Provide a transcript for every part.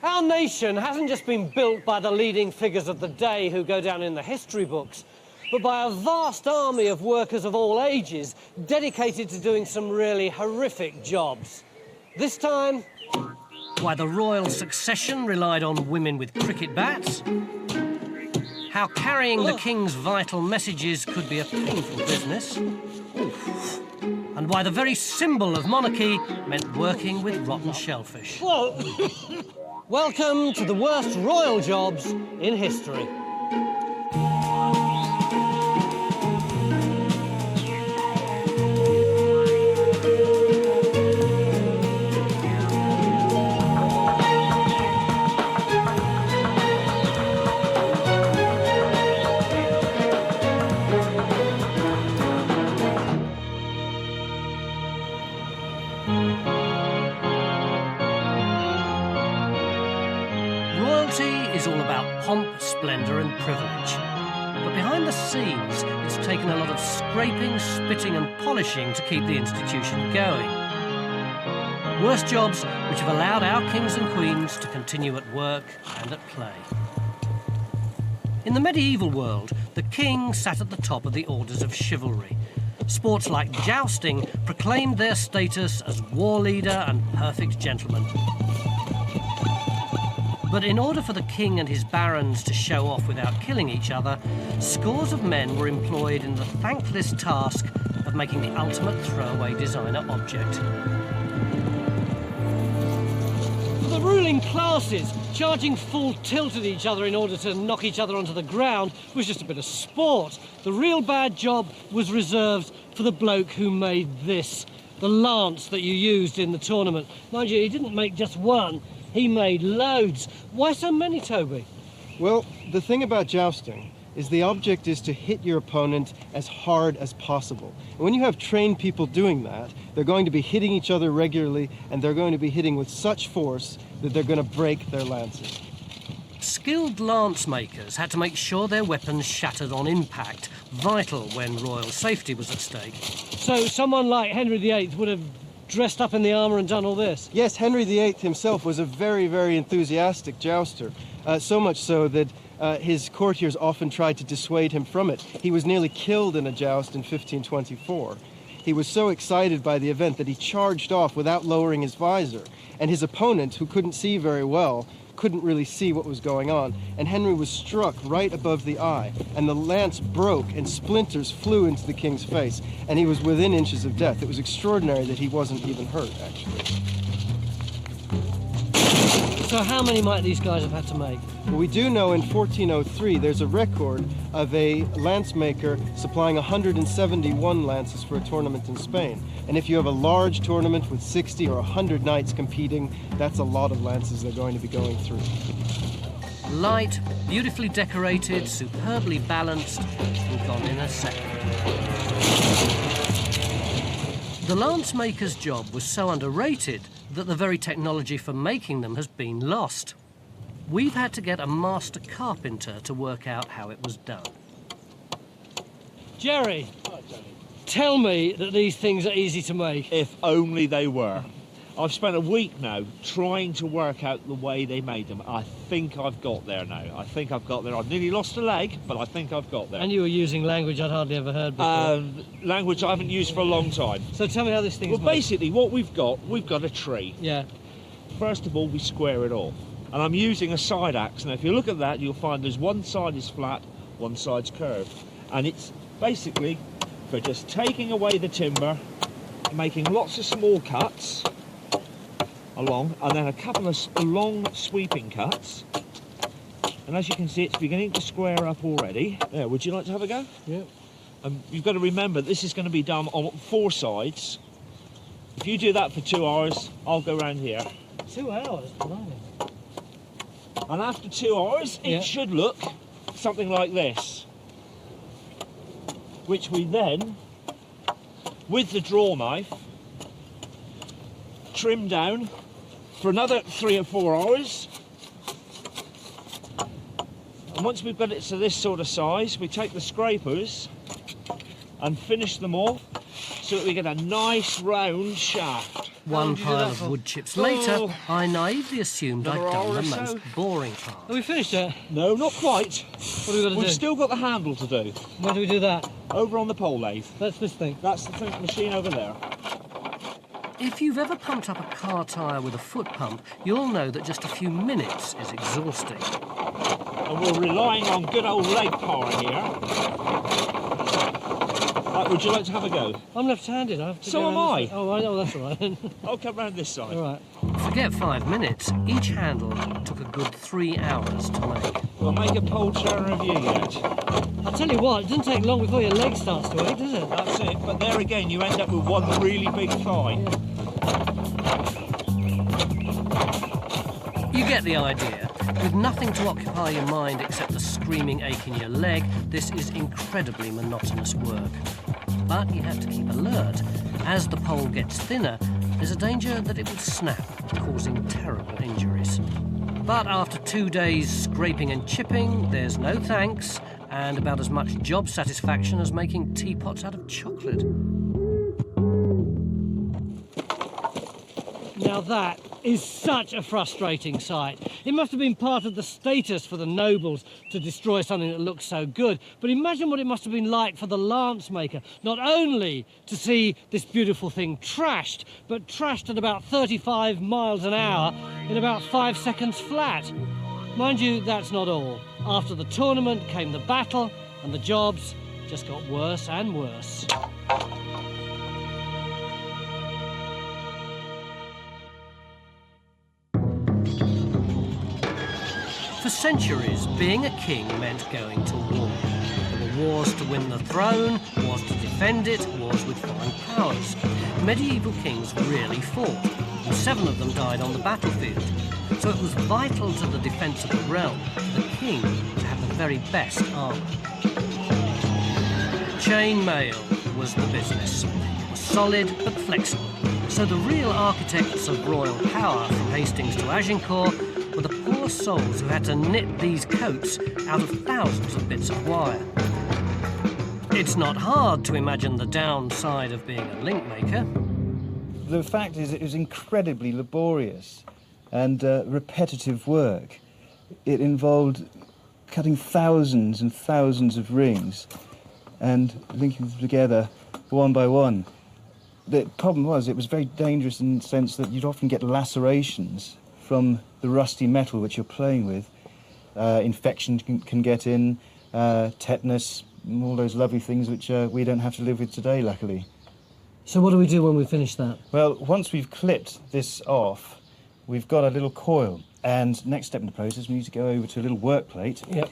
Our nation hasn't just been built by the leading figures of the day who go down in the history books, but by a vast army of workers of all ages dedicated to doing some really horrific jobs. This time, why the royal succession relied on women with cricket bats, how carrying the king's vital messages could be a painful business, and why the very symbol of monarchy meant working with rotten shellfish. Whoa. Welcome to the worst royal jobs in history. Is all about pomp, splendour and privilege. But behind the scenes, it's taken a lot of scraping, spitting and polishing to keep the institution going. Worst jobs which have allowed our kings and queens to continue at work and at play. In the medieval world, the king sat at the top of the orders of chivalry. Sports like jousting proclaimed their status as war leader and perfect gentleman. But in order for the king and his barons to show off without killing each other, scores of men were employed in the thankless task of making the ultimate throwaway designer object. For the ruling classes, charging full tilt at each other in order to knock each other onto the ground was just a bit of sport. The real bad job was reserved for the bloke who made this, the lance that you used in the tournament. Mind you, he didn't make just one. He made loads. Why so many, Toby? Well, the thing about jousting is the object is to hit your opponent as hard as possible. And when you have trained people doing that, they're going to be hitting each other regularly, and they're going to be hitting with such force that they're going to break their lances. Skilled lance makers had to make sure their weapons shattered on impact, vital when royal safety was at stake. So someone like Henry VIII would have dressed up in the armour and done all this? Yes, Henry VIII himself was a very, very enthusiastic jouster, so much so that his courtiers often tried to dissuade him from it. He was nearly killed in a joust in 1524. He was so excited by the event that he charged off without lowering his visor, and his opponent, who couldn't see very well, couldn't really see what was going on, and Henry was struck right above the eye, and the lance broke and splinters flew into the king's face, and he was within inches of death. It was extraordinary that he wasn't even hurt, actually. So how many might these guys have had to make? Well, we do know in 1403 there's a record of a lance maker supplying 171 lances for a tournament in Spain. And if you have a large tournament with 60 or 100 knights competing, that's a lot of lances they're going to be going through. Light, beautifully decorated, superbly balanced, and gone in a second. The lance maker's job was so underrated that the very technology for making them has been lost. We've had to get a master carpenter to work out how it was done. Jerry, tell me that these things are easy to make. If only they were. I've spent a week now trying to work out the way they made them. I think I've got there now. I think I've got there. I've nearly lost a leg, but I think I've got there. And you were using language I'd hardly ever heard before. Language I haven't used for a long time. So tell me how this thing is made. Well, basically what we've got a tree. Yeah. First of all, we square it off. And I'm using a side axe. Now, if you look at that, you'll find there's one side is flat, one side's curved. And it's basically for just taking away the timber, making lots of small cuts along, and then a couple of long sweeping cuts. And as you can see, it's beginning to square up already. Yeah, would you like to have a go? Yeah. You've got to remember, this is going to be done on 4 sides. If you do that for 2 hours, I'll go round here. 2 hours? Blimey. And after 2 hours, it should look something like this. Which we then, with the draw knife, trim down for another 3 or 4 hours. And once we've got it to this sort of size, we take the scrapers and finish them off so that we get a nice round shaft. One How did you do pile that of for? wood chips later, Oh. I naively assumed I'd Another done hour the or so? most boring part. Have we finished it? No, not quite. What have we got to We've do? still got the handle to do. Where do we do that? Over on the pole lathe. That's this thing. That's the machine over there. If you've ever pumped up a car tyre with a foot pump, you'll know that just a few minutes is exhausting. And we're relying on good old leg power here. Right, would you like to have a go? I'm left-handed. I have to So go am around I. this way. Oh, I know, that's all right. I'll come round this side. All right. Forget 5 minutes. Each handle took a good 3 hours to make. We'll make a pole chair review yet. I'll tell you what, it doesn't take long before your leg starts to ache, does it? That's it, but there again you end up with one really big thigh. You get the idea. With nothing to occupy your mind except the screaming ache in your leg, this is incredibly monotonous work. But you have to keep alert. As the pole gets thinner, there's a danger that it will snap, causing terrible injuries. But after 2 days scraping and chipping, there's no thanks, and about as much job satisfaction as making teapots out of chocolate. Now that is such a frustrating sight. It must have been part of the status for the nobles to destroy something that looks so good, but imagine what it must have been like for the lance maker, not only to see this beautiful thing trashed, but trashed at about 35 miles an hour in about 5 seconds flat. Mind you, that's not all. After the tournament came the battle, and the jobs just got worse and worse. For centuries, being a king meant going to war. There were wars to win the throne, wars to defend it, wars with foreign powers. Medieval kings really fought, and 7 of them died on the battlefield. So it was vital to the defence of the realm for the king to have the very best armour. Chainmail was the business. It was solid but flexible. So the real architects of royal power, from Hastings to Agincourt, were the poor souls who had to knit these coats out of thousands of bits of wire. It's not hard to imagine the downside of being a link maker. The fact is, it was incredibly laborious and repetitive work. It involved cutting thousands and thousands of rings and linking them together one by one. The problem was, it was very dangerous in the sense that you'd often get lacerations from the rusty metal which you're playing with. Infection can get in, tetanus, and all those lovely things which we don't have to live with today, luckily. So what do we do when we finish that? Well, once we've clipped this off, we've got a little coil. And next step in the process, we need to go over to a little work plate. Yep.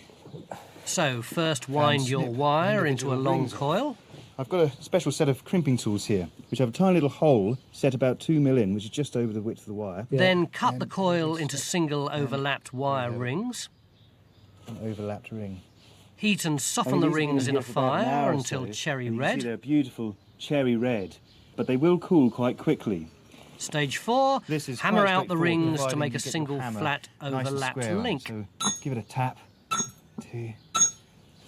So first wind your wire into a long coil. I've got a special set of crimping tools here, which have a tiny little hole set about 2 mm, which is just over the width of the wire. Then cut the coil into single overlapped wire rings. An overlapped ring. Heat and soften the rings in a fire until cherry You red. see they're beautiful cherry red, but they will cool quite quickly. Stage 4, This is hammer quite out the straightforward, rings to providing make you a get the single hammer flat nice and overlapped square on it. link. So give it a tap, 2,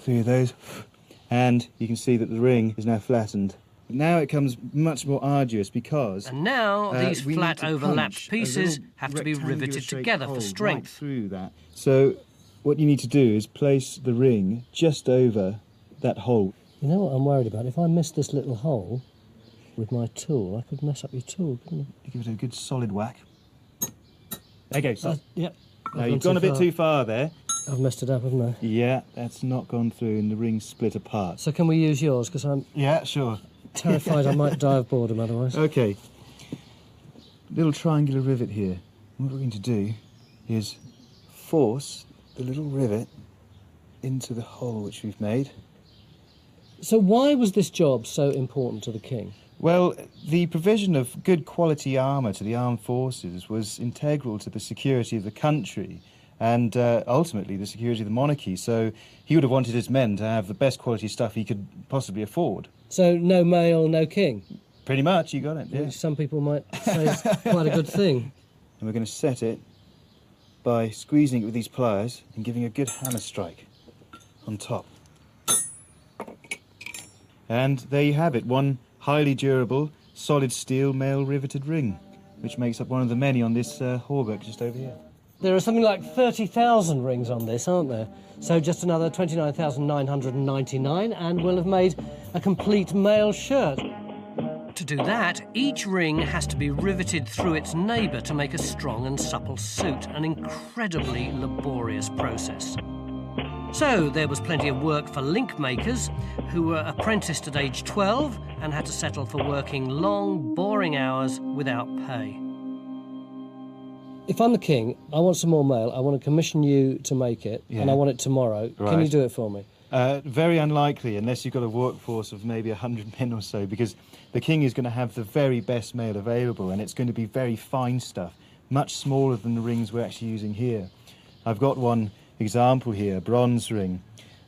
3 of those, and you can see that the ring is now flattened. Now it comes much more arduous because And now these we need flat to overlapped punch a pieces little have to be rectangular riveted shaped together for hole strength. right through that. So what you need to do is place the ring just over that hole. You know what I'm worried about? If I miss this little hole with my tool, I could mess up your tool, couldn't I? You give it a good solid whack. There you go. Yep. Now you've gone a bit too far there. I've messed it up, haven't I? Yeah, that's not gone through and the ring's split apart. So can we use yours? Because I'm Yeah, sure. terrified I might die of boredom otherwise. Okay. Little triangular rivet here. What we're going to do is force the little rivet into the hole which we've made. So why was this job so important to the king? Well, the provision of good quality armour to the armed forces was integral to the security of the country and ultimately the security of the monarchy. So he would have wanted his men to have the best quality stuff he could possibly afford. So no male, no king? Pretty much, you got it, yeah. Which some people might say is quite a good thing. And we're going to set it by squeezing it with these pliers and giving a good hammer strike on top. And there you have it, one highly durable, solid steel male riveted ring, which makes up one of the many on this hauberk just over here. There are something like 30,000 rings on this, aren't there? So just another 29,999 and we'll have made a complete male shirt. To do that, each ring has to be riveted through its neighbour to make a strong and supple suit, an incredibly laborious process. So there was plenty of work for link makers who were apprenticed at age 12 and had to settle for working long, boring hours without pay. If I'm the king, I want some more mail. I want to commission you to make it, and I want it tomorrow. Right. Can you do it for me? Very unlikely, unless you've got a workforce of maybe 100 men or so, because the king is going to have the very best mail available, and it's going to be very fine stuff, much smaller than the rings we're actually using here. I've got one example here, a bronze ring,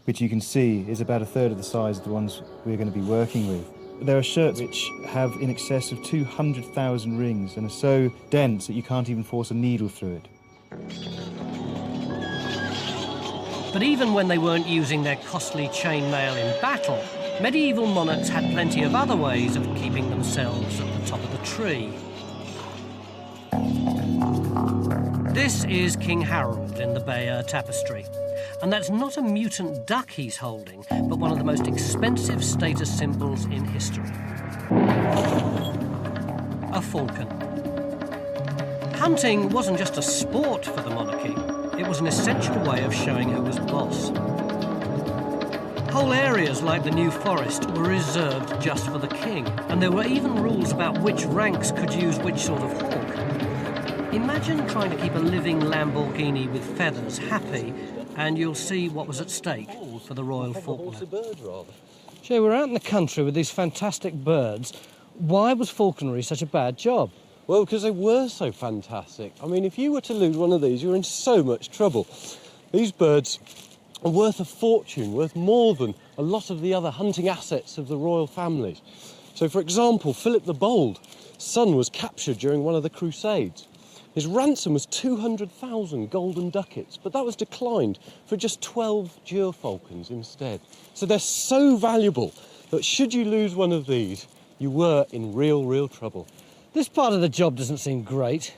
which you can see is about a third of the size of the ones we're going to be working with. There are shirts which have in excess of 200,000 rings and are so dense that you can't even force a needle through it. But even when they weren't using their costly chainmail in battle, medieval monarchs had plenty of other ways of keeping themselves at the top of the tree. This is King Harold in the Bayeux tapestry. And that's not a mutant duck he's holding, but one of the most expensive status symbols in history. A falcon. Hunting wasn't just a sport for the monarchy, it was an essential way of showing who was boss. Whole areas like the New Forest were reserved just for the king, and there were even rules about which ranks could use which sort of hawk. Imagine trying to keep a living Lamborghini with feathers happy, and you'll see what was at stake for the royal falconer. Jay, we're out in the country with these fantastic birds. Why was falconry such a bad job? Well, because they were so fantastic. I mean, if you were to lose one of these, you're in so much trouble. These birds are worth a fortune, worth more than a lot of the other hunting assets of the royal families. So, for example, Philip the Bold, son was captured during one of the Crusades. His ransom was 200,000 golden ducats, but that was declined for just 12 gerfalcons instead. So they're so valuable that should you lose one of these, you were in real trouble. This part of the job doesn't seem great.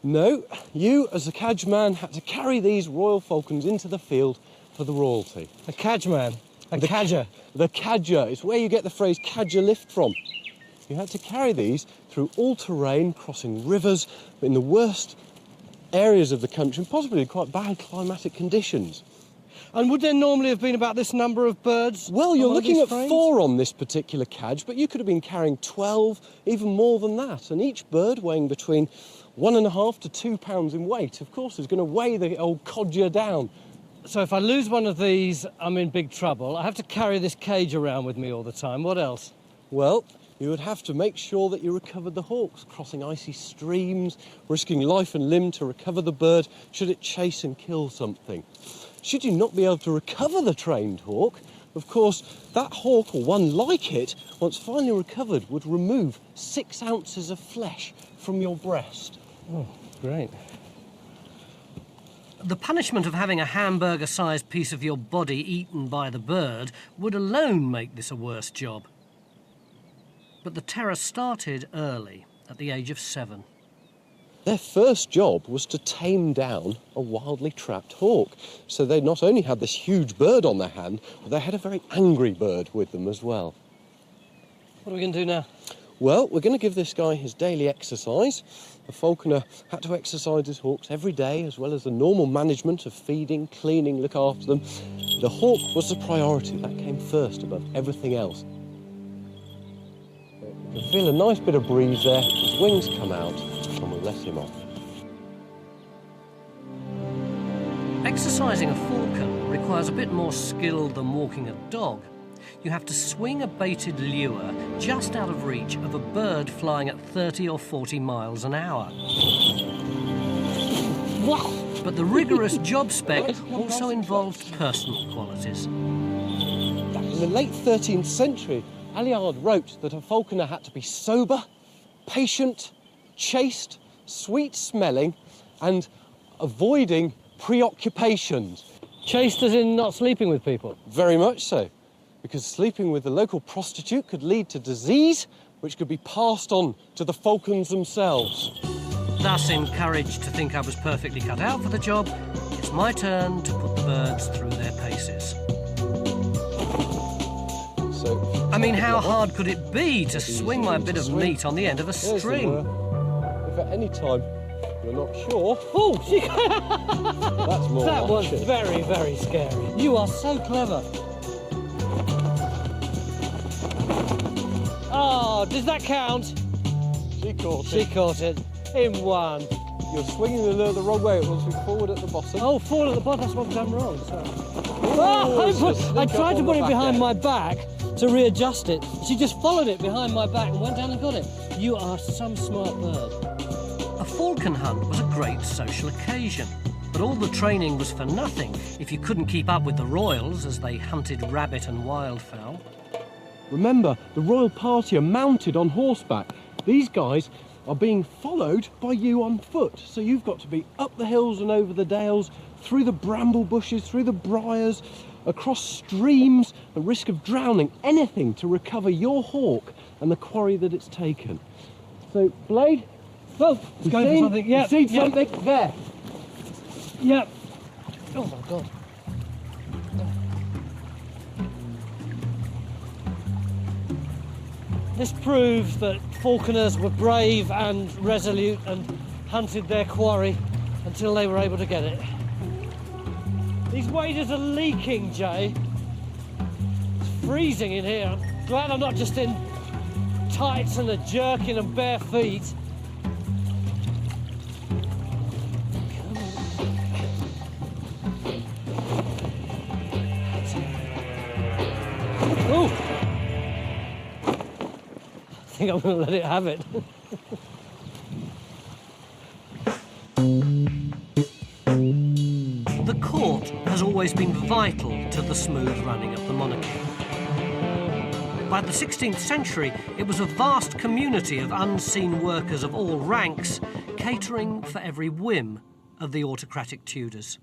No, you as a cadge man had to carry these royal falcons into the field for the royalty. A cadge man? A cadger? The cadger. It's where you get the phrase cadger lift from. You had to carry these through all terrain, crossing rivers, in the worst areas of the country, and possibly quite bad climatic conditions. And would there normally have been about this number of birds? Well, you're looking at frames? 4 on this particular cadge, but you could have been carrying 12, even more than that. And each bird weighing between 1.5 to 2 pounds in weight, of course, is going to weigh the old codger down. So if I lose one of these, I'm in big trouble. I have to carry this cage around with me all the time. What else? Well, you would have to make sure that you recovered the hawks, crossing icy streams, risking life and limb to recover the bird should it chase and kill something. Should you not be able to recover the trained hawk, of course, that hawk, or one like it, once finally recovered, would remove 6 ounces of flesh from your breast. Oh, great. The punishment of having a hamburger-sized piece of your body eaten by the bird would alone make this a worse job. But the terror started early, at the age of 7. Their first job was to tame down a wildly trapped hawk. So they not only had this huge bird on their hand, but they had a very angry bird with them as well. What are we going to do now? Well, we're going to give this guy his daily exercise. The falconer had to exercise his hawks every day, as well as the normal management of feeding, cleaning, look after them. The hawk was the priority. That came first above everything else. You feel a nice bit of breeze there. His wings come out, and we'll let him off. Exercising a falcon requires a bit more skill than walking a dog. You have to swing a baited lure just out of reach of a bird flying at 30 or 40 miles an hour. But the rigorous job spec also involved personal qualities. In the late 13th century, Alliard wrote that a falconer had to be sober, patient, chaste, sweet-smelling, and avoiding preoccupations. Chaste as in not sleeping with people? Very much so. because sleeping with the local prostitute could lead to disease, which could be passed on to the falcons themselves. Thus encouraged to think I was perfectly cut out for the job, it's my turn to put the birds through their paces. So, I mean, how hard could it be to swing my bit of meat on the end of a there's the string? word. If at any time you're not sure, Oh, that's more that like was it. very, very scary. You are so clever. Oh, does that count? She caught She it. caught it in one. You're swinging the lure the wrong way. It wants to be forward at the bottom. Oh, fall at the bottom, that's what I've done wrong. Sorry. Oh, I tried to put it behind end. my back to readjust it. She just followed it behind my back and went down and got it. You are some smart bird. A falcon hunt was a great social occasion, but all the training was for nothing if you couldn't keep up with the royals as they hunted rabbit and wildfowl. Remember, the royal party are mounted on horseback. These guys are being followed by you on foot, so you've got to be up the hills and over the dales, through the bramble bushes, through the briars, across streams, the risk of drowning, anything to recover your hawk and the quarry that it's taken. So, Blade, Oh, it's going for something. Yeah, you see yeah. something there. Yep. Oh my God. This proves that falconers were brave and resolute and hunted their quarry until they were able to get it. These waders are leaking, Jay. It's freezing in here. I'm glad I'm not just in tights and a jerkin and bare feet. Oh! I think I'm going to let it have it. The court has always been vital to the smooth running of the monarchy. By the 16th century, it was a vast community of unseen workers of all ranks, catering for every whim of the autocratic Tudors.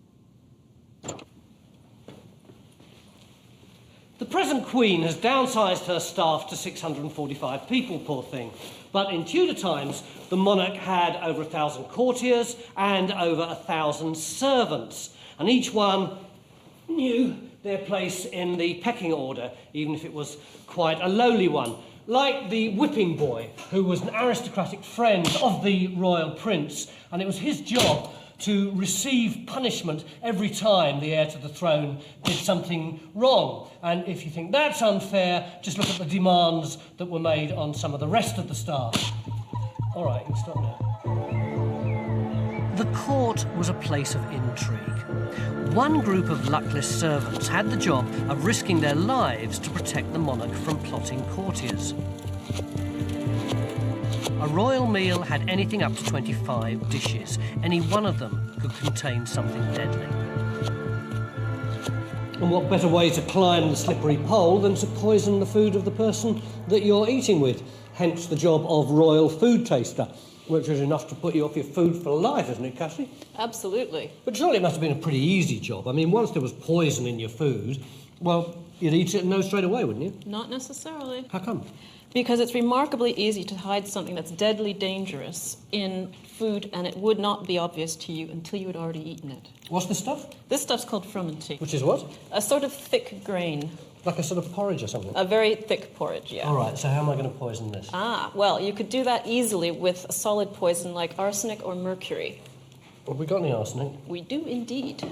The present Queen has downsized her staff to 645 people, poor thing. But in Tudor times, the monarch had over 1,000 courtiers and over 1,000 servants, and each one knew their place in the pecking order, even if it was quite a lowly one. Like the whipping boy, who was an aristocratic friend of the royal prince, and it was his job to receive punishment every time the heir to the throne did something wrong. And if you think that's unfair, just look at the demands that were made on some of the rest of the staff. All right, you can stop now. The court was a place of intrigue. One group of luckless servants had the job of risking their lives to protect the monarch from plotting courtiers. A royal meal had anything up to 25 dishes. Any one of them could contain something deadly. And what better way to climb the slippery pole than to poison the food of the person that you're eating with? Hence the job of royal food taster, which is enough to put you off your food for life, isn't it, Cassie? Absolutely. But surely it must have been a pretty easy job. I mean, once there was poison in your food, well, you'd eat it and know straight away, wouldn't you? Not necessarily. How come? Because it's remarkably easy to hide something that's deadly dangerous in food, and it would not be obvious to you until you had already eaten it. What's the stuff? This stuff's called frumenty. Which is what? A sort of thick grain. Like a sort of porridge or something? A very thick porridge, yeah. All right, so how am I going to poison this? Ah, well, you could do that easily with a solid poison like arsenic or mercury. Have we got any arsenic? We do indeed.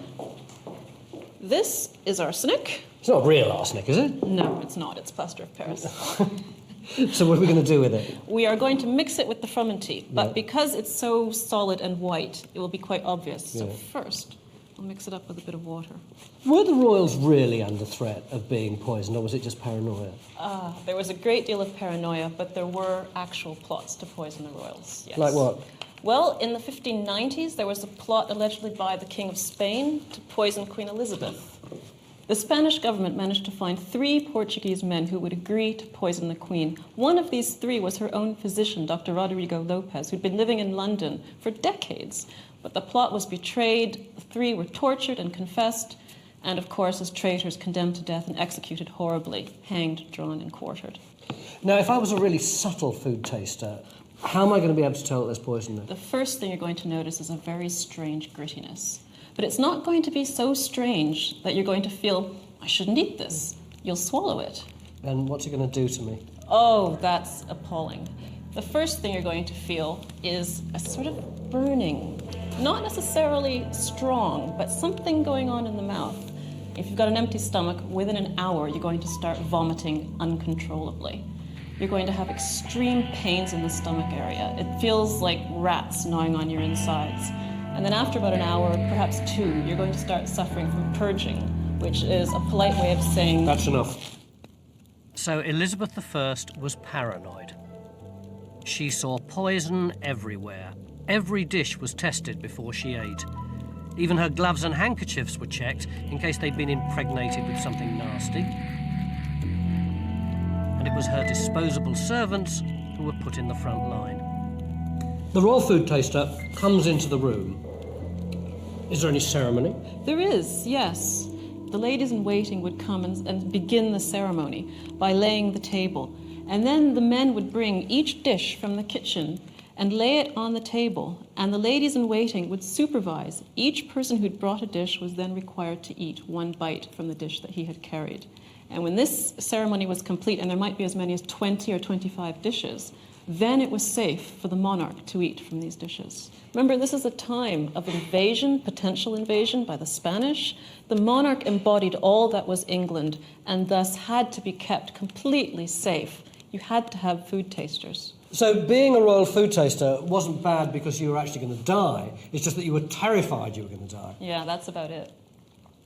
This is arsenic. It's not real arsenic, is it? No, it's not. It's plaster of Paris. So what are we going to do with it? We are going to mix it with the frumenty, but Yeah. because it's so solid and white, it will be quite obvious. So Yeah. first, I'll mix it up with a bit of water. Were the royals really under threat of being poisoned, or was it just paranoia? There was a great deal of paranoia, but there were actual plots to poison the royals. Yes. Like what? Well, in the 1590s, there was a plot allegedly by the King of Spain to poison Queen Elizabeth. The Spanish government managed to find 3 Portuguese men who would agree to poison the Queen. One of these 3 was her own physician, Dr. Rodrigo Lopez, who'd been living in London for decades. But the plot was betrayed, the 3 were tortured and confessed, and of course as traitors condemned to death and executed horribly, hanged, drawn and quartered. Now, if I was a really subtle food taster, how am I going to be able to tell that there's poison in it? The first thing you're going to notice is a very strange grittiness. But it's not going to be so strange that you're going to feel, I shouldn't eat this. You'll swallow it. And what's it going to do to me? Oh, that's appalling. The first thing you're going to feel is a sort of burning. Not necessarily strong, but something going on in the mouth. If you've got an empty stomach, within an hour you're going to start vomiting uncontrollably. You're going to have extreme pains in the stomach area. It feels like rats gnawing on your insides. And then after about an hour, perhaps 2, you're going to start suffering from purging, which is a polite way of saying... That's enough. So Elizabeth I was paranoid. She saw poison everywhere. Every dish was tested before she ate. Even her gloves and handkerchiefs were checked in case they'd been impregnated with something nasty. And it was her disposable servants who were put in the front line. The royal food taster comes into the room. Is there any ceremony? There is, yes. The ladies in waiting would come and begin the ceremony by laying the table. And then the men would bring each dish from the kitchen and lay it on the table. And the ladies in waiting would supervise. Each person who'd brought a dish was then required to eat 1 bite from the dish that he had carried. And when this ceremony was complete, and there might be as many as 20 or 25 dishes, then it was safe for the monarch to eat from these dishes. Remember, this is a time of invasion, potential invasion by the Spanish. The monarch embodied all that was England and thus had to be kept completely safe. You had to have food tasters. So being a royal food taster wasn't bad because you were actually going to die. It's just that you were terrified you were going to die. Yeah, that's about it.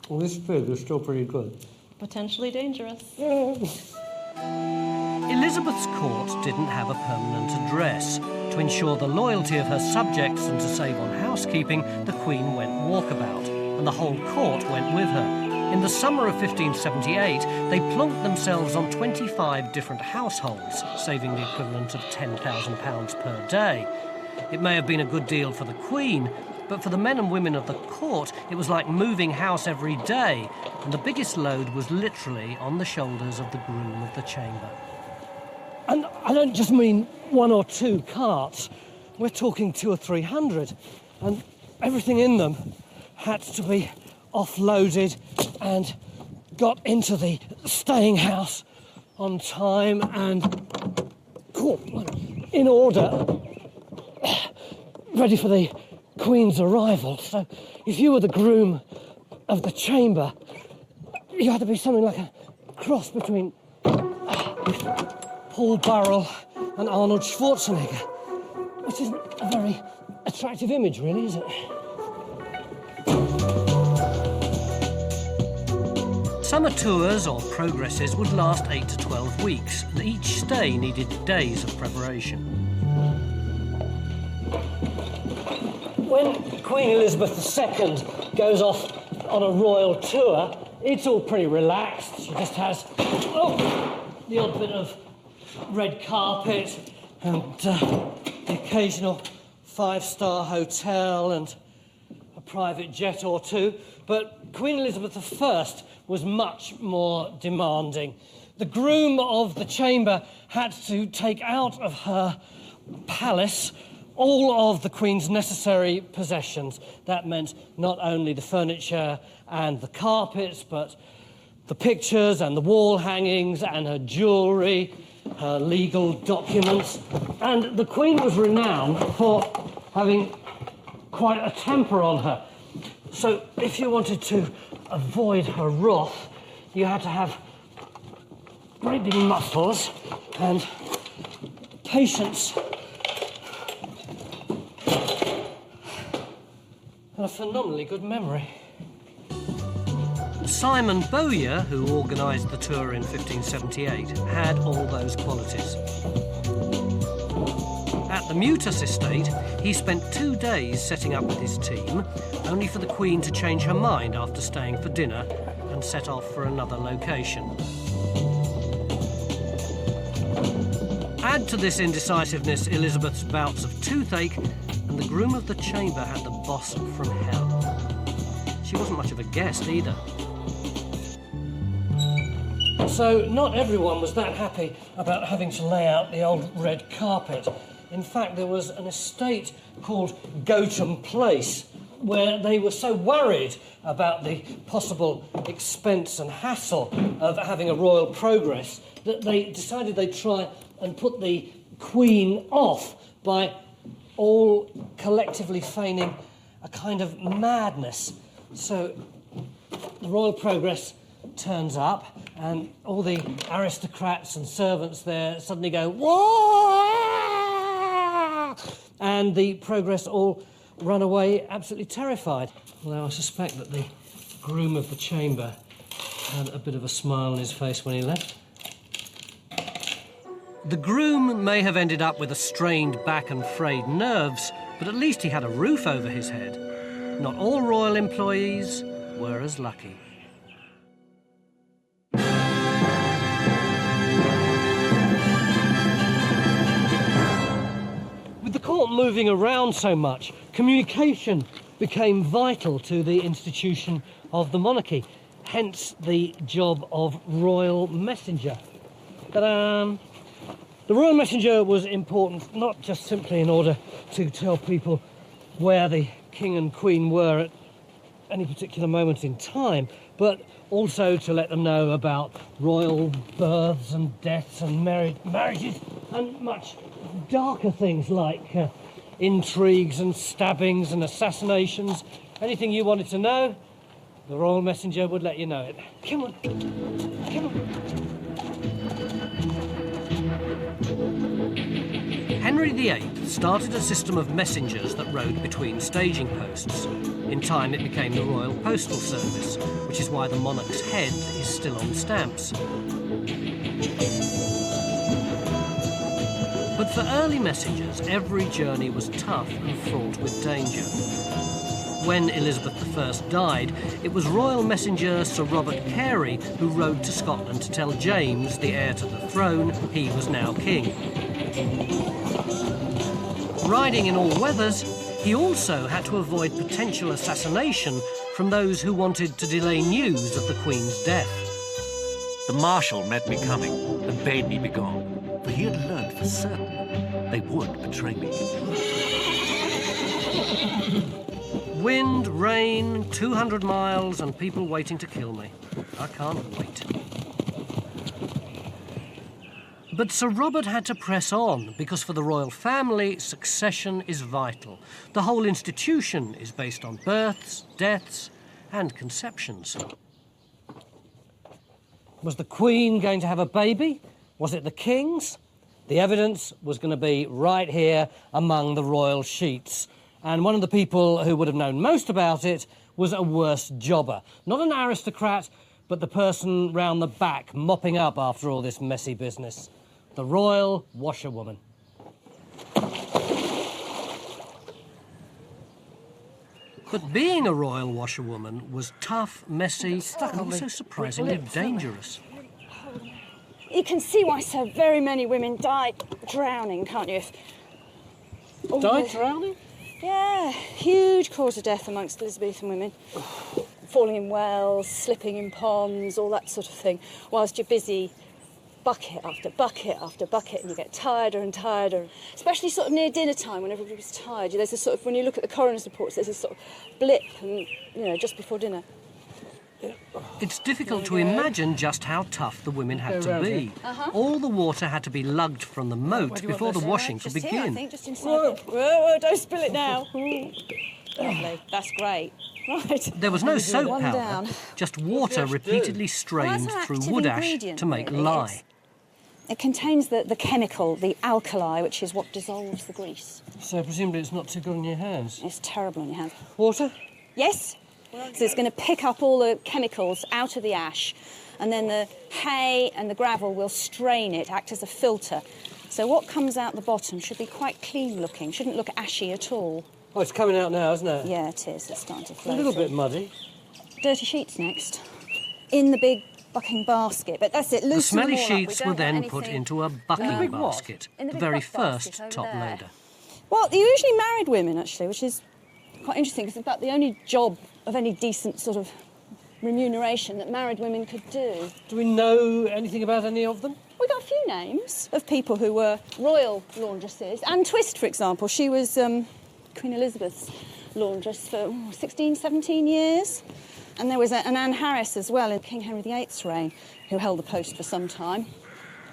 Well, this food was still pretty good. Potentially dangerous. Elizabeth's court didn't have a permanent address. To ensure the loyalty of her subjects and to save on housekeeping, the Queen went walkabout, and the whole court went with her. In the summer of 1578, they plonked themselves on 25 different households, saving the equivalent of £10,000 per day. It may have been a good deal for the Queen, but for the men and women of the court, it was like moving house every day, and the biggest load was literally on the shoulders of the groom of the chamber. And I don't just mean 1 or 2 carts. We're talking 200 or 300, and everything in them had to be offloaded and got into the staying house on time and in order, ready for the Queen's arrival. So if you were the groom of the chamber, you had to be something like a cross between Paul Burrell and Arnold Schwarzenegger, which isn't a very attractive image, really, is it? Summer tours or progresses would last 8 to 12 weeks, and each stay needed days of preparation. When Queen Elizabeth II goes off on a royal tour, it's all pretty relaxed. She just has the odd bit of red carpet and the occasional 5-star hotel and a private jet or 2. But Queen Elizabeth I was much more demanding. The groom of the chamber had to take out of her palace all of the Queen's necessary possessions. That meant not only the furniture and the carpets, but the pictures and the wall hangings and her jewellery, her legal documents. And the Queen was renowned for having quite a temper on her. So if you wanted to avoid her wrath, you had to have great big muscles and patience and a phenomenally good memory. Simon Bowyer, who organised the tour in 1578, had all those qualities. At the Mutas estate, he spent 2 days setting up with his team, only for the Queen to change her mind after staying for dinner and set off for another location. Add to this indecisiveness Elizabeth's bouts of toothache, and the groom of the chamber had the boss from hell. She wasn't much of a guest either. So not everyone was that happy about having to lay out the old red carpet. In fact, there was an estate called Gotham Place where they were so worried about the possible expense and hassle of having a royal progress that they decided they'd try and put the Queen off by all collectively feigning a kind of madness. So the royal progress turns up and all the aristocrats and servants there suddenly go, "Whoa!" And the progress all run away absolutely terrified. Although I suspect that the groom of the chamber had a bit of a smile on his face when he left. The groom may have ended up with a strained back and frayed nerves, but at least he had a roof over his head. Not all royal employees were as lucky. With the court moving around so much, communication became vital to the institution of the monarchy, hence the job of royal messenger. Ta-da! The royal messenger was important not just simply in order to tell people where the king and queen were at any particular moment in time, but also to let them know about royal births and deaths and marriages and much darker things like intrigues and stabbings and assassinations. Anything you wanted to know, the royal messenger would let you know it. Come on, come on. Henry VIII started a system of messengers that rode between staging posts. In time it became the Royal Postal Service, which is why the monarch's head is still on stamps. But for early messengers, every journey was tough and fraught with danger. When Elizabeth I died, it was royal messenger Sir Robert Carey who rode to Scotland to tell James, the heir to the throne, he was now king. Riding in all weathers, he also had to avoid potential assassination from those who wanted to delay news of the Queen's death. The Marshal met me coming and bade me begone, for he had learned for certain they would betray me. Wind, rain, 200 miles and people waiting to kill me. I can't wait. But Sir Robert had to press on, because for the royal family, succession is vital. The whole institution is based on births, deaths, and conceptions. Was the Queen going to have a baby? Was it the King's? The evidence was going to be right here among the royal sheets. And one of the people who would have known most about it was a worse jobber. Not an aristocrat, but the person round the back mopping up after all this messy business. The royal washerwoman. But being a royal washerwoman was tough, messy, and also surprisingly dangerous. You can see why so very many women died drowning, can't you? Died drowning? Yeah, huge cause of death amongst Elizabethan women. Falling in wells, slipping in ponds, all that sort of thing, whilst you're busy bucket after bucket after bucket, and you get tireder and tireder, especially sort of near dinner time when everybody's tired. There's a sort of, when you look at the coroner's reports, there's a sort of blip, and just before dinner. It's difficult to imagine just how tough the women had to be. All the water had to be lugged from the moat before the washing could begin. Here, I think, just inside. Whoa, don't spill it now. Lovely, that's great. Right. There was no soap One powder, down. just water repeatedly strained through wood ash to make lye. It contains the chemical, the alkali, which is what dissolves the grease. So presumably it's not too good on your hands. It's terrible on your hands. Water? Yes. So it's going to pick up all the chemicals out of the ash, and then the hay and the gravel will strain it, act as a filter. So what comes out the bottom should be quite clean looking, shouldn't look ashy at all. Oh, it's coming out now, isn't it? Yeah, it is. It's starting to flow A little through. bit muddy. Dirty sheets next. In the big bucking basket, but that's it. The Loosen smelly them all up. We sheets don't were then want put anything- into a bucking basket, In the the big very buck basket first over top there. loader. Well, they're usually married women, actually, which is quite interesting, because it's about the only job of any decent sort of remuneration that married women could do. Do we know anything about any of them? We got a few names of people who were royal laundresses. Anne Twist, for example, she was Queen Elizabeth's laundress for 16, 17 years. And there was an Anne Harris as well in King Henry VIII's reign, who held the post for some time.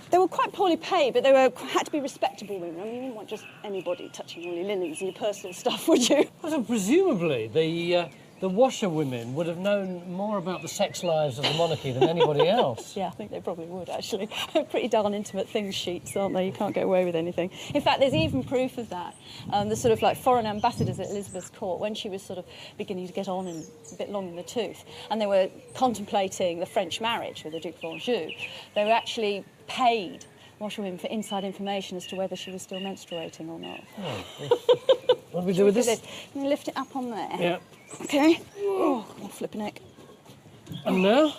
They were quite poorly paid, but had to be respectable women. I mean, you wouldn't want just anybody touching all your linens and your personal stuff, would you? Well, presumably, the washerwomen would have known more about the sex lives of the monarchy than anybody else. Yeah, I think they probably would, actually. Pretty darn intimate things sheets, aren't they? You can't get away with anything. In fact, there's even proof of that. The sort of like foreign ambassadors at Elizabeth's court, when she was sort of beginning to get on and a bit long in the tooth, and they were contemplating the French marriage with the Duke of Anjou, they were actually paid washerwomen for inside information as to whether she was still menstruating or not. Oh. What do we do with this? I'm going to lift it up on there. Yeah. OK. Oh, flipping heck. And now?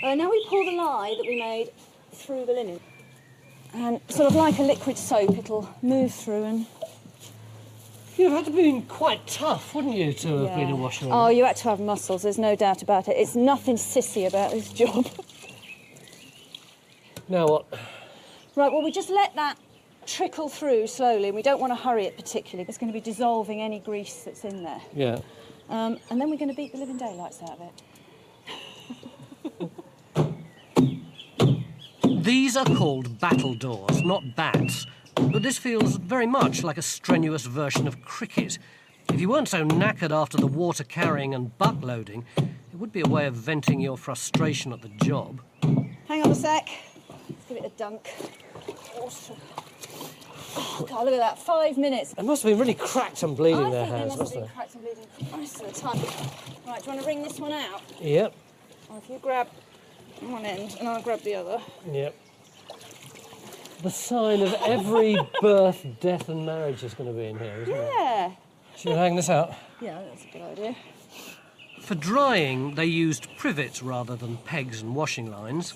Now we pour the lye that we made through the linen. And sort of like a liquid soap, it'll move through and... You'd have had to be quite tough, wouldn't you, to have been a washerwoman? Oh, you had to have muscles, there's no doubt about it. It's nothing sissy about this job. Now what? Right, well, we just let that trickle through slowly, and we don't want to hurry it particularly. It's going to be dissolving any grease that's in there. Yeah. And then we're going to beat the living daylights out of it. These are called battledores, not bats. But this feels very much like a strenuous version of cricket. If you weren't so knackered after the water carrying and butt loading, it would be a way of venting your frustration at the job. Hang on a sec. Let's give it a dunk. Oh, God, look at that. 5 minutes. They must have been really cracked and bleeding, their hands, I think they mustn't must have been cracked and bleeding most of the time. Right, do you want to wring this one out? they? Yep. Or if you grab one end and I'll grab the other. Yep. The sign of every birth, death and marriage is going to be in here, isn't it? Yeah. Should we hang this out? Yeah, that's a good idea. For drying, they used privets rather than pegs and washing lines.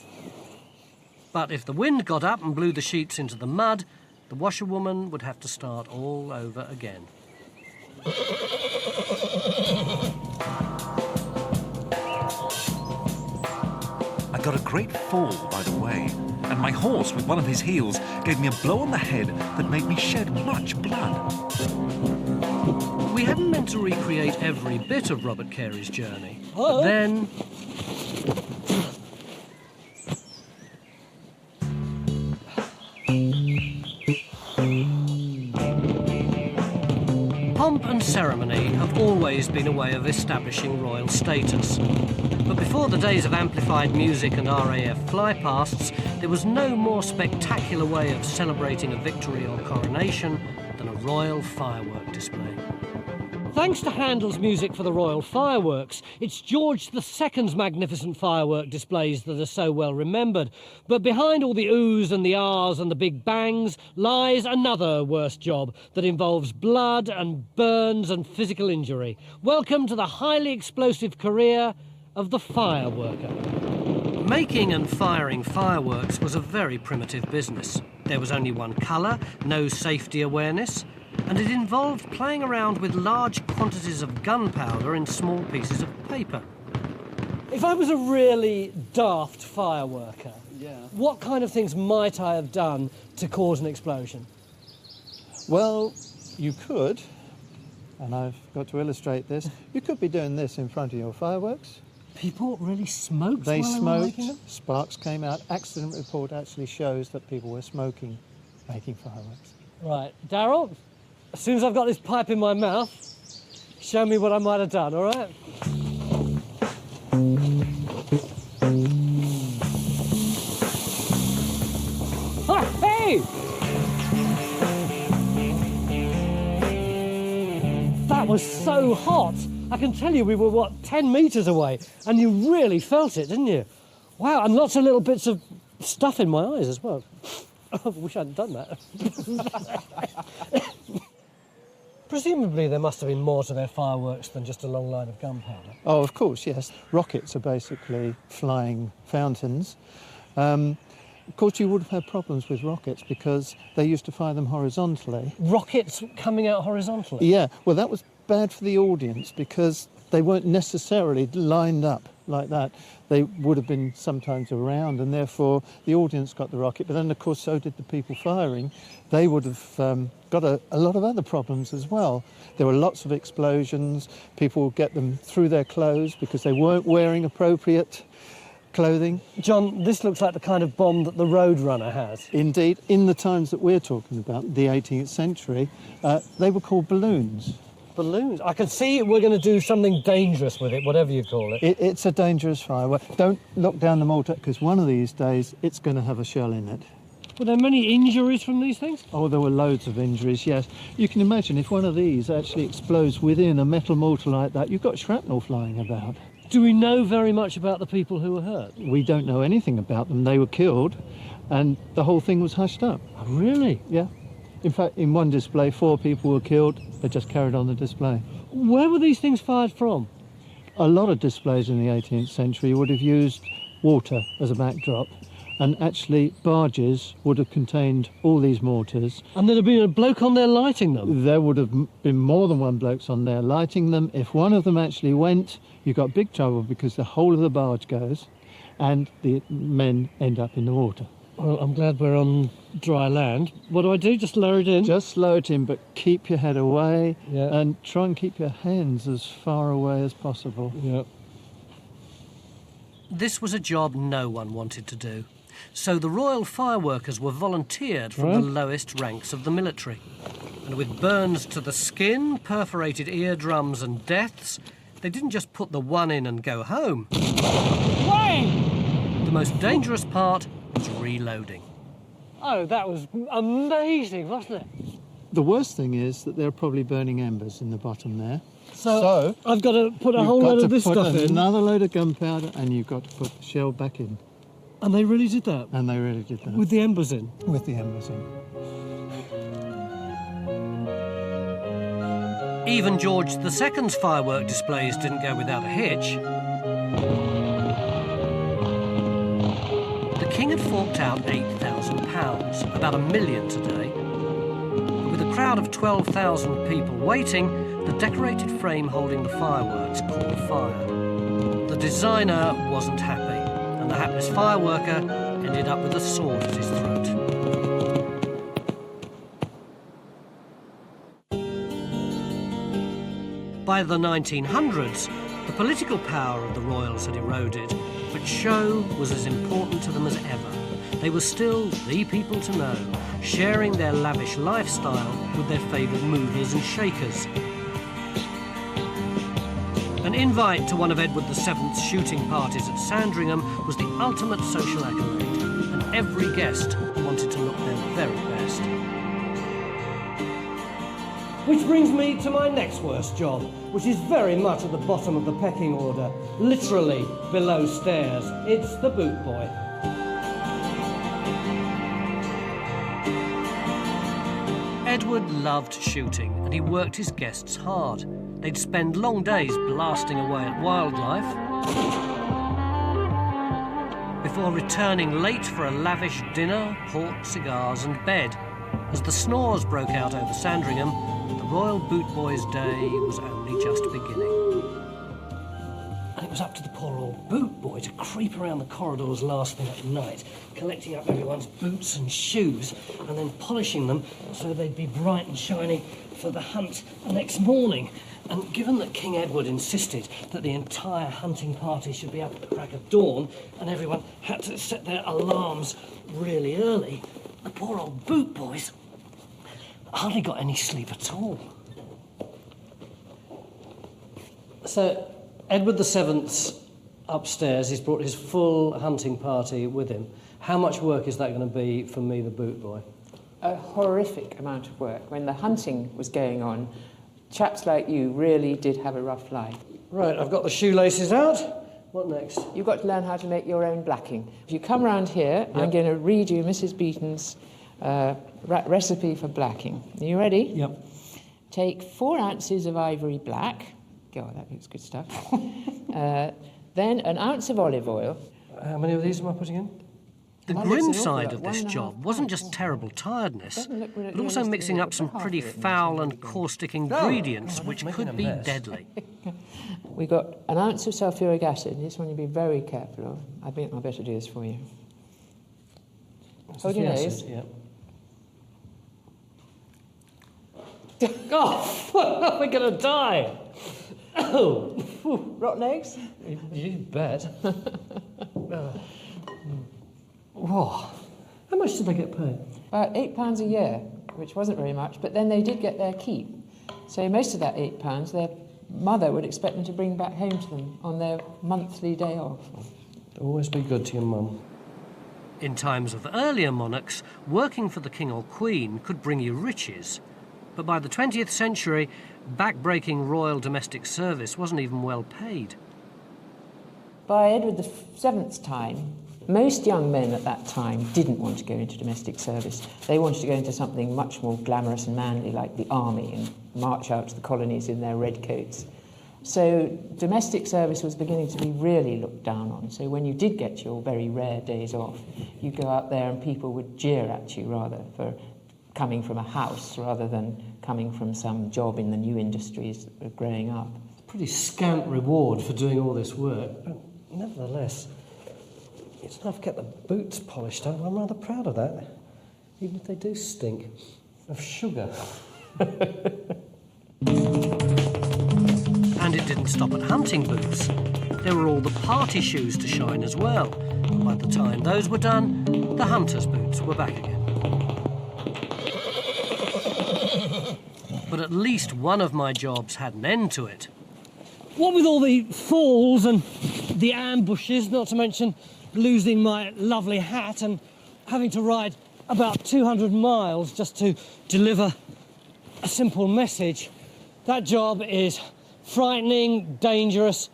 But if the wind got up and blew the sheets into the mud, the washerwoman would have to start all over again. I got a great fall, by the way, and my horse, with one of his heels, gave me a blow on the head that made me shed much blood. We hadn't meant to recreate every bit of Robert Carey's journey. But then... Pomp and ceremony have always been a way of establishing royal status. But before the days of amplified music and RAF flypasts, there was no more spectacular way of celebrating a victory or coronation than a royal firework display. Thanks to Handel's music for the royal fireworks, it's George II's magnificent firework displays that are so well remembered. But behind all the oohs and the ahs and the big bangs lies another worse job that involves blood and burns and physical injury. Welcome to the highly explosive career of the fireworker. Making and firing fireworks was a very primitive business. There was only one colour, no safety awareness, and it involved playing around with large quantities of gunpowder in small pieces of paper. If I was a really daft fireworker, what kind of things might I have done to cause an explosion? Well, you could, and I've got to illustrate this, you could be doing this in front of your fireworks. People really smoked They while smoked, they were making them? sparks came out. Accident report actually shows that people were smoking, making fireworks. Right, Darryl, as soon as I've got this pipe in my mouth, show me what I might have done, all right? Oh, hey! That was so hot. I can tell you we were, what, 10 metres away, and you really felt it, didn't you? Wow, and lots of little bits of stuff in my eyes as well. I wish I'd done that. Presumably there must have been more to their fireworks than just a long line of gunpowder. Oh, of course, yes. Rockets are basically flying fountains. Of course, you would have had problems with rockets because they used to fire them horizontally. Rockets coming out horizontally? Yeah, well, that was bad for the audience because they weren't necessarily lined up like that, they would have been sometimes around, and therefore the audience got the rocket, but then of course so did the people firing. They would have got a lot of other problems as well. There were lots of explosions, people would get them through their clothes because they weren't wearing appropriate clothing. John, this looks like the kind of bomb that the Roadrunner has. Indeed, in the times that we're talking about, the 18th century, they were called balloons. Balloons? I can see we're going to do something dangerous with it, whatever you call it. It's a dangerous firework. Don't look down the mortar, because one of these days it's going to have a shell in it. Were there many injuries from these things? Oh, there were loads of injuries, yes. You can imagine if one of these actually explodes within a metal mortar like that, you've got shrapnel flying about. Do we know very much about the people who were hurt? We don't know anything about them. They were killed, and the whole thing was hushed up. Oh, really? Yeah. In fact, in one display, 4 people were killed. They just carried on the display. Where were these things fired from? A lot of displays in the 18th century would have used water as a backdrop, and actually barges would have contained all these mortars. And there'd have been a bloke on there lighting them? There would have been more than one bloke on there lighting them. If one of them actually went, you got big trouble, because the whole of the barge goes and the men end up in the water. Well, I'm glad we're on dry land. What do I do? Just lower it in? Just lower it in, but keep your head away, yeah, and try and keep your hands as far away as possible. Yeah. This was a job no one wanted to do. So the Royal Fireworkers were volunteered from the lowest ranks of the military. And with burns to the skin, perforated eardrums and deaths, they didn't just put the one in and go home. Wait! The most dangerous part was reloading. Oh, that was amazing, wasn't it? The worst thing is that there are probably burning embers in the bottom there. So I've got to put a whole load of this stuff in. Another load of gunpowder, and you've got to put the shell back in. And they really did that? And they really did that. With the embers in? With the embers in. Even George II's firework displays didn't go without a hitch. The king had forked out £8,000, about £1 million today. With a crowd of 12,000 people waiting, the decorated frame holding the fireworks caught fire. The designer wasn't happy, and the hapless fireworker ended up with a sword at his throat. By the 1900s, the political power of the royals had eroded, but show was as important to them as ever. They were still the people to know, sharing their lavish lifestyle with their favoured movers and shakers. An invite to one of Edward VII's shooting parties at Sandringham was the ultimate social accolade, and every guest wanted to look their very best. Which brings me to my next worst job, which is very much at the bottom of the pecking order, literally below stairs. It's the boot boy. Edward loved shooting, and he worked his guests hard. They'd spend long days blasting away at wildlife before returning late for a lavish dinner, port, cigars and bed. As the snores broke out over Sandringham, the Royal Boot Boy's day was only just beginning. And it was up to the poor old boot boy to creep around the corridors last thing at night, collecting up everyone's boots and shoes, and then polishing them so they'd be bright and shiny for the hunt the next morning. And given that King Edward insisted that the entire hunting party should be up at the crack of dawn, and everyone had to set their alarms really early, the poor old boot boys hardly got any sleep at all. So, Edward VII's upstairs, he's brought his full hunting party with him. How much work is that going to be for me, the boot boy? A horrific amount of work. When the hunting was going on, chaps like you really did have a rough life. Right, I've got the shoelaces out. What next? You've got to learn how to make your own blacking. If you come round here, I'm going to read you Mrs. Beaton's recipe for blacking. Are you ready? Yep. Take 4 ounces of ivory black. God, that looks good stuff. Then an ounce of olive oil. How many of these am I putting in? The That grim looks an awful side lot, of this 1.5 job wasn't pints. just terrible tiredness, Doesn't look really but also realistic, mixing does up it? some About pretty half of it. foul and caustic ingredients which making could a be mess. deadly. We got an ounce of sulphuric acid. This one you be very careful of. I think I better do this for you. Hold your nose. Yeah. Oh, we're going to die. Oh, Rotten eggs? you bet. Whoa. How much did they get paid? About £8 a year, which wasn't very much, but then they did get their keep. So most of that £8, their mother would expect them to bring back home to them on their monthly day off. Always be good to your mum. In times of earlier monarchs, working for the king or queen could bring you riches. But by the 20th century, back-breaking royal domestic service wasn't even well paid. By Edward VII's time, most young men at that time didn't want to go into domestic service. They wanted to go into something much more glamorous and manly, like the army, and march out to the colonies in their red coats. So domestic service was beginning to be really looked down on. So when you did get your very rare days off, you'd go out there and people would jeer at you rather for coming from a house rather than coming from some job in the new industries that were growing up. Pretty scant reward for doing all this work, but nevertheless, it's enough to get the boots polished up. I'm rather proud of that, even if they do stink of sugar. And it didn't stop at hunting boots. There were all the party shoes to shine as well. And by the time those were done, the hunter's boots were back again. But at least one of my jobs had an end to it. What with all the falls and the ambushes, not to mention losing my lovely hat and having to ride about 200 miles just to deliver a simple message, that job is frightening, dangerous,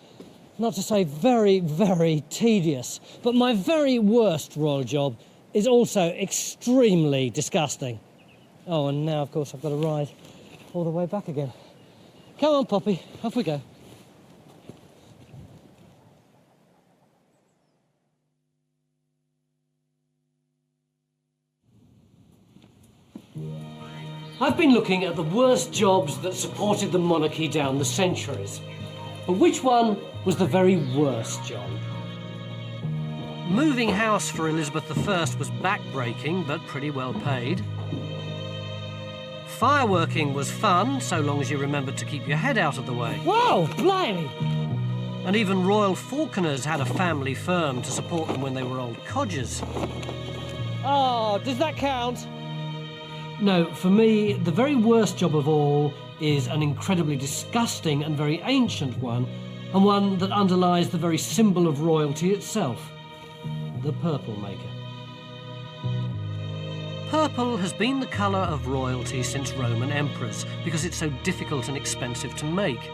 not to say very, very tedious. But my very worst royal job is also extremely disgusting. Oh, and now, of course, I've got to ride all the way back again. Come on, Poppy, off we go. I've been looking at the worst jobs that supported the monarchy down the centuries. But which one was the very worst job? Moving house for Elizabeth I was back-breaking, but pretty well paid. Fireworking was fun, so long as you remembered to keep your head out of the way. Whoa, blimey! And even royal falconers had a family firm to support them when they were old codgers. Oh, does that count? No, for me, the very worst job of all is an incredibly disgusting and very ancient one, and one that underlies the very symbol of royalty itself, the purple maker. Purple has been the colour of royalty since Roman emperors because it's so difficult and expensive to make.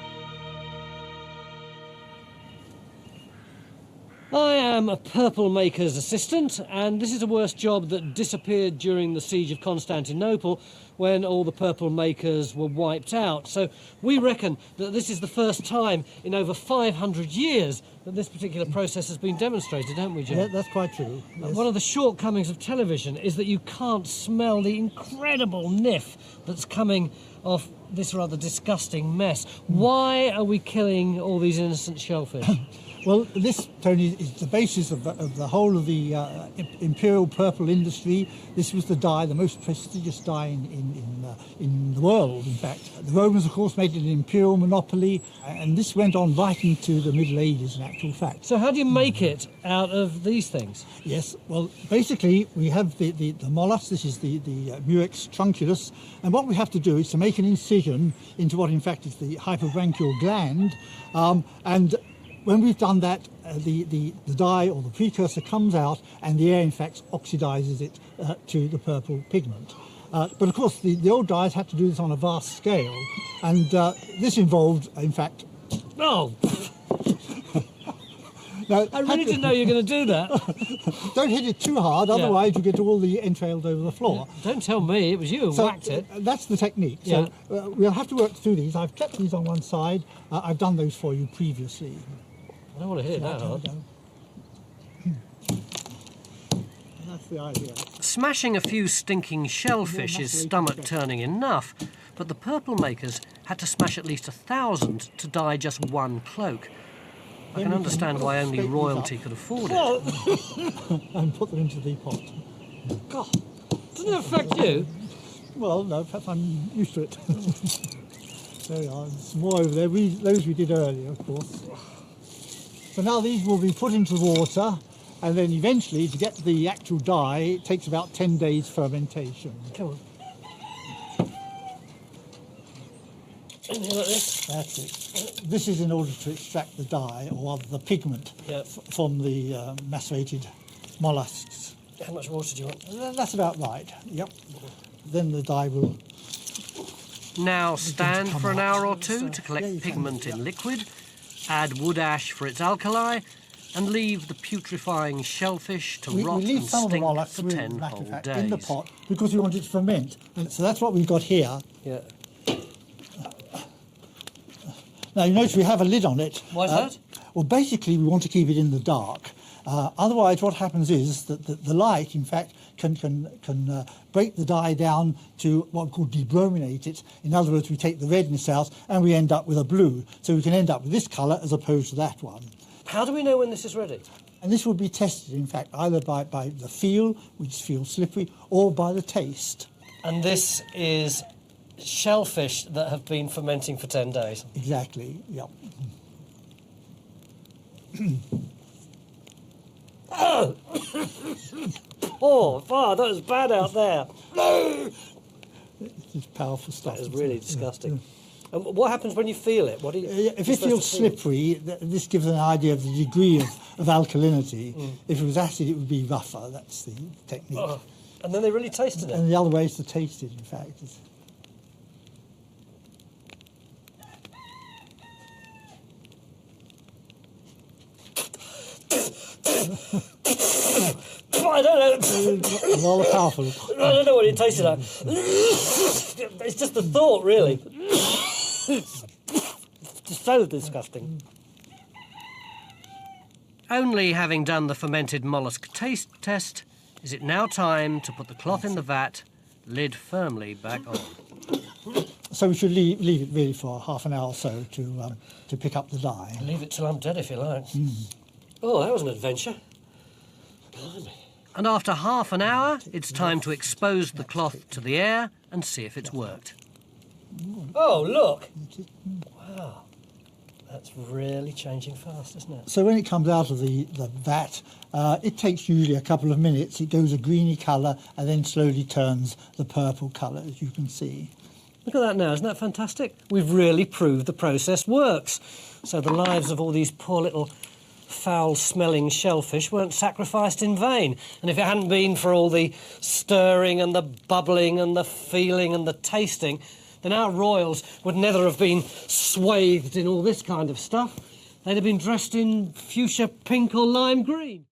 I am a purple maker's assistant, and this is a worst job that disappeared during the siege of Constantinople when all the purple makers were wiped out. So we reckon that this is the first time in over 500 years that this particular process has been demonstrated, don't we, Jim? Yeah, that's quite true. Yes. One of the shortcomings of television is that you can't smell the incredible nif that's coming off this rather disgusting mess. Why are we killing all these innocent shellfish? Well, this, Tony, is the basis of the whole of the imperial purple industry. This was the dye, the most prestigious dye in the world, in fact. The Romans, of course, made it an imperial monopoly, and this went on right into the Middle Ages, in actual fact. So how do you make it out of these things? Yes, well, basically, we have the mollusc, this is the Murex trunculus, and what we have to do is to make an incision into what, in fact, is the hypobranchial gland, and when we've done that, the dye or the precursor comes out, and the air, in fact, oxidizes it to the purple pigment. But of course, the old dyes had to do this on a vast scale, and this involved, in fact... Oh! Now, I really didn't know you were going to do that. Don't hit it too hard, otherwise you get all the entrails over the floor. Don't tell me, it was you who whacked it. That's the technique. Yeah. So we'll have to work through these. I've kept these on one side. I've done those for you previously. I don't want to hit that hard. the idea. Smashing a few stinking shellfish is stomach-turning enough, but the purple makers had to smash at least 1,000 to dye just one cloak. I can understand why only royalty could afford it. And put them into the pot. God, doesn't it affect you? Well, no, perhaps I'm used to it. There we are, some more over there. Those we did earlier, of course. So now these will be put into the water, and then eventually, to get the actual dye, it takes about 10 days fermentation. Come on. Anything like this? That's it. This is in order to extract the dye, or rather the pigment, from the macerated mollusks. How much water do you want? That's about right, yep. Then the dye will... Now stand for an hour or two to Yeah, collect you can, pigment in yeah. liquid, add wood ash for its alkali, and leave the putrefying shellfish to We rot leave and some of the stink mollusks, for with, 10 matter whole of fact, days. in the pot because we want it to ferment. And so that's what we've got here. Yeah. Now you notice we have a lid on it. Why is that? Well, basically we want to keep it in the dark. Otherwise, what happens is that the light, in fact, can break the dye down to what we call debrominate it. In other words, we take the redness out and we end up with a blue. So we can end up with this colour as opposed to that one. How do we know when this is ready? And this will be tested, in fact, either by the feel, which feels slippery, or by the taste. And this is shellfish that have been fermenting for 10 days. Exactly, yep. Oh, that was bad out there. It's powerful stuff. That is really disgusting. And what happens when you feel it? What do you? If it feels slippery, this gives an idea of the degree of alkalinity. If it was acid, it would be rougher. That's the technique. Oh, and then they really tasted it. And the other way is to taste it, in fact. I don't know. Rather powerful. I don't know what it tasted like. It's just the thought, really. It's so disgusting. Only having done the fermented mollusk taste test, is it now time to put the cloth in the vat, lid firmly back on. So we should leave it really for half an hour or so to pick up the dye. Leave it till I'm dead if you like. Oh, that was an adventure. Blimey. And after half an hour, it's time to expose the cloth to the air and see if it's worked. Oh, look. Wow. That's really changing fast, isn't it? So when it comes out of the vat, it takes usually a couple of minutes. It goes a greeny colour and then slowly turns the purple colour, as you can see. Look at that now, isn't that fantastic? We've really proved the process works. So the lives of all these poor little foul-smelling shellfish weren't sacrificed in vain. And if it hadn't been for all the stirring and the bubbling and the feeling and the tasting, then our royals would never have been swathed in all this kind of stuff. They'd have been dressed in fuchsia pink or lime green.